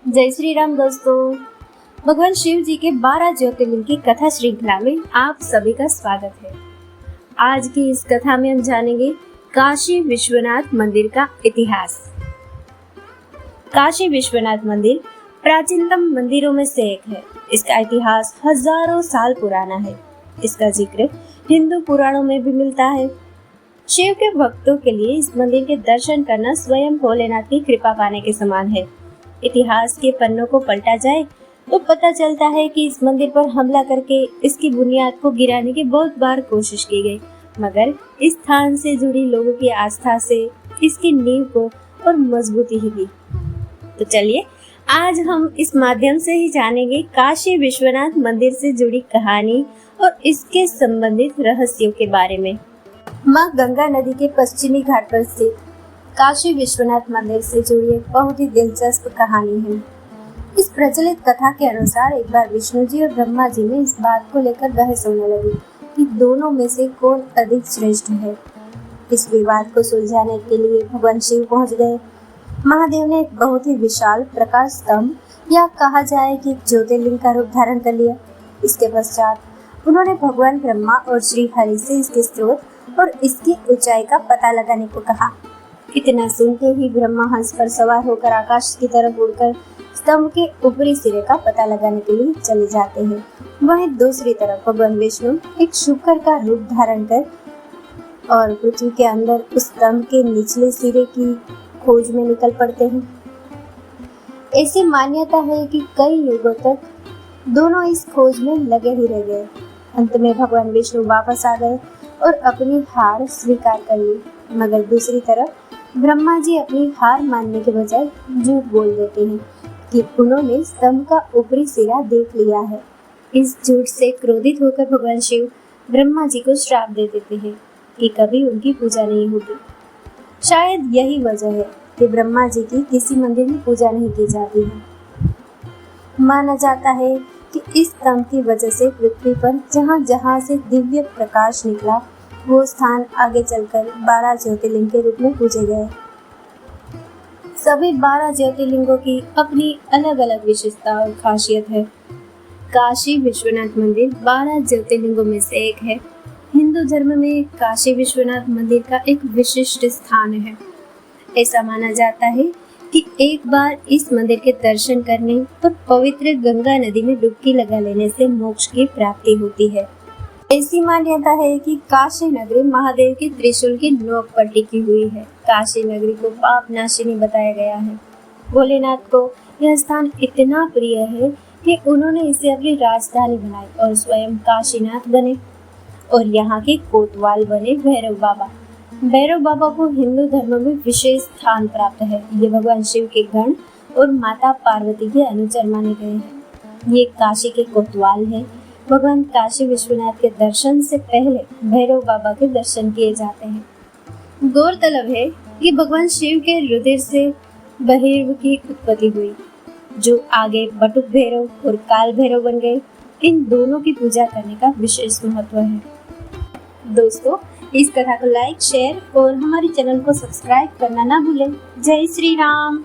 जय श्री राम दोस्तों। भगवान शिव जी के 12 ज्योतिर्लिंग की कथा श्रृंखला में आप सभी का स्वागत है। आज की इस कथा में हम जानेंगे काशी विश्वनाथ मंदिर का इतिहास। काशी विश्वनाथ मंदिर प्राचीनतम मंदिरों में से एक है। इसका इतिहास हजारों साल पुराना है। इसका जिक्र हिंदू पुराणों में भी मिलता है। शिव के भक्तों के लिए इस मंदिर के दर्शन करना स्वयं भोलेनाथ की कृपा पाने के समान है। इतिहास के पन्नों को पलटा जाए तो पता चलता है कि इस मंदिर पर हमला करके इसकी बुनियाद को गिराने की बहुत बार कोशिश की गई, मगर इस स्थान से जुड़ी लोगों की आस्था से इसकी नींव को और मजबूती ही दी। तो चलिए आज हम इस माध्यम से ही जानेंगे काशी विश्वनाथ मंदिर से जुड़ी कहानी और इसके संबंधित रहस्यों के बारे में। माँ गंगा नदी के पश्चिमी घाट पर स्थित काशी विश्वनाथ मंदिर से जुड़ी एक बहुत ही दिलचस्प कहानी है। इस प्रचलित कथा के अनुसार एक बार विष्णु जी और ब्रह्मा जी में इस बात को लेकर बहस होने लगी कि दोनों में से कौन अधिक श्रेष्ठ है। इस विवाद को सुलझाने के लिए भगवान शिव पहुंच गए। महादेव ने एक बहुत ही विशाल प्रकाश स्तंभ या कहा जाए कि ज्योतिर्लिंग का रूप धारण कर लिया। इसके पश्चात उन्होंने भगवान ब्रह्मा और श्री हरि से इसके स्रोत और इसकी ऊंचाई का पता लगाने को कहा। इतना सुनते ही ब्रह्मा हंस पर सवार होकर आकाश की तरफ उड़कर स्तंभ के ऊपरी सिरे का पता लगाने के लिए चले जाते हैं। वहीं दूसरी तरफ भगवान विष्णु एक शुकर का रूप धारण कर और पृथ्वी के अंदर उस स्तंभ के निचले सिरे की खोज में निकल पड़ते हैं। ऐसी मान्यता है कि कई युगों तक दोनों इस खोज में लगे ही रह गए। अंत में भगवान विष्णु वापस आ गए और अपनी हार स्वीकार कर ली, मगर दूसरी तरफ ब्रह्मा जी अपनी हार मानने के बजाय झूठ बोल देते हैं कि उन्होंने स्तंभ का ऊपरी सिरा देख लिया है। इस झूठ से क्रोधित होकर भगवान शिव ब्रह्मा जी को श्राप दे देते हैं कि कभी उनकी पूजा नहीं होगी। शायद यही वजह है कि ब्रह्मा जी की किसी मंदिर में पूजा नहीं की जाती है। माना जाता है कि इस स्तंभ की वजह से पृथ्वी पर जहाँ जहाँ से दिव्य प्रकाश निकला वो स्थान आगे चलकर 12 ज्योतिर्लिंग के रूप में पूजे गए। सभी 12 ज्योतिर्लिंगों की अपनी अलग अलग विशेषता और खासियत है। काशी विश्वनाथ मंदिर 12 ज्योतिर्लिंगों में से एक है। हिंदू धर्म में काशी विश्वनाथ मंदिर का एक विशिष्ट स्थान है। ऐसा माना जाता है कि एक बार इस मंदिर के दर्शन करने और पवित्र गंगा नदी में डुबकी लगा लेने से मोक्ष की प्राप्ति होती है। ऐसी मान्यता है कि काशी नगरी महादेव की त्रिशूल की नोक पर टिकी हुई है। काशी नगरी को पाप नाशिनी बताया गया है। भोलेनाथ को यह स्थान इतना प्रिय है कि उन्होंने इसे अपनी राजधानी बनाई और स्वयं काशीनाथ बने और यहाँ के कोतवाल बने भैरव बाबा। भैरव बाबा को हिंदू धर्म में विशेष स्थान प्राप्त है। ये भगवान शिव के गण और माता पार्वती के अनुचर माने गए हैं। ये काशी के कोतवाल है। भगवान काशी विश्वनाथ के दर्शन से पहले भैरव बाबा के दर्शन किए जाते हैं। गौरतलब है कि भगवान शिव के रुधिर से बहिर्व की उत्पत्ति हुई, जो आगे बटुक भैरव और काल भैरव बन गए। इन दोनों की पूजा करने का विशेष महत्व है। दोस्तों, इस कथा को लाइक, शेयर और हमारे चैनल को सब्सक्राइब करना ना भूलें। जय श्री राम।